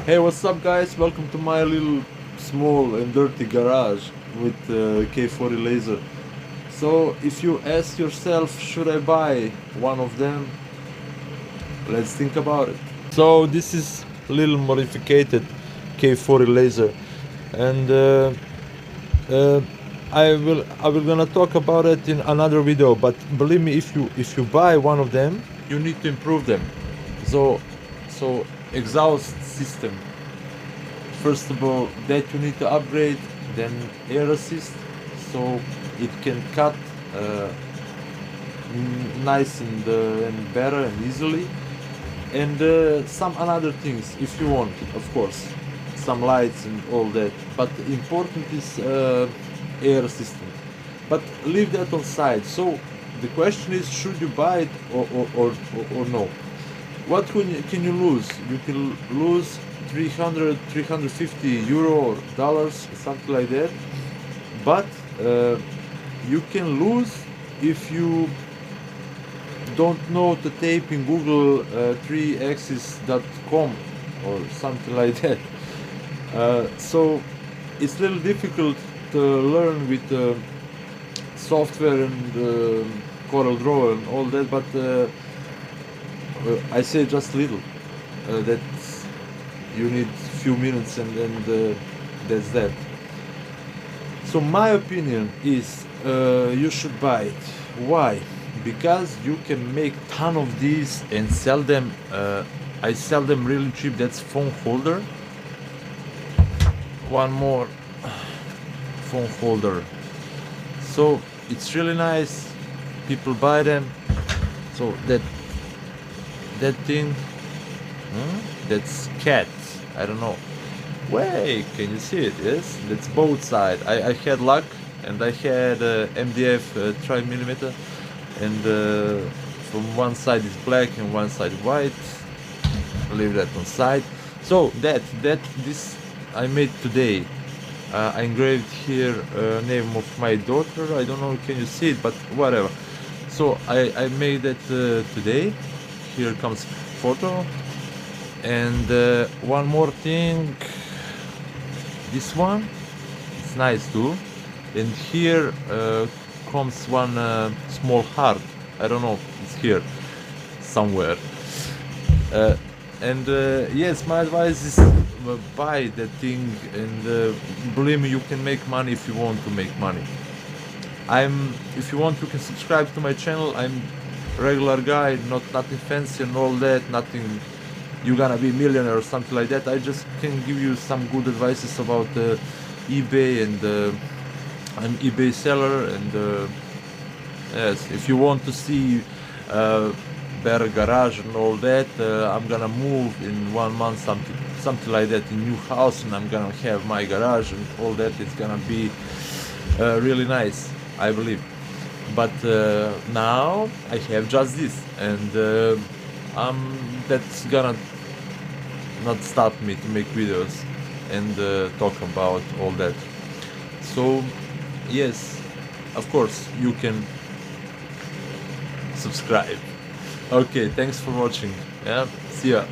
Hey, what's up guys? Welcome to my little small and dirty garage with K40 laser. So if you ask yourself, should I buy one of them? Let's think about it. So this is a little modified K40 laser, and uh, I will gonna talk about it in another video. But believe me, if you buy one of them, you need to improve them. So exhaust system. First of all, that you need to upgrade, then air assist, so it can cut nice and better and easily, and some other things if you want, of course, some lights and all that. But important is air assistant. But leave that on side. So the question is, should you buy it or no? What can you lose? You can lose 350 euro or dollars, something like that. But you can lose if you don't know to type in Google 3axis.com or something like that. So it's a little difficult to learn with software and Corel Draw and all that, but I say just little. That you need few minutes and that's that. So my opinion is you should buy it. Why? Because you can make ton of these and sell them. I sell them really cheap. That's phone holder. One more phone holder. So it's really nice. People buy them. So that thing, that's cat. I don't know. Wait, can you see it? Yes, that's both side. I had luck, and I had MDF 3mm, and from one side is black and one side white. Leave that on side. So this I made today. I engraved here name of my daughter. I don't know, can you see it, but whatever. So I made it today. Here comes photo, and one more thing, this one, it's nice too, and here comes one small heart. I don't know, it's here somewhere, and yes, my advice is buy that thing, and believe me, you can make money if you want to make money. If you want, you can subscribe to my channel. I'm regular guy, nothing fancy and all that, nothing you're gonna be millionaire or something like that. I just can give you some good advices about eBay, and I'm eBay seller, and yes, if you want to see better garage and all that, I'm gonna move in 1 month, something like that, in new house, and I'm gonna have my garage and all that. It's gonna be really nice, I believe. But now I have just this, and that's gonna not stop me to make videos and talk about all that. So yes, of course you can subscribe. Okay, thanks for watching. Yeah, see ya.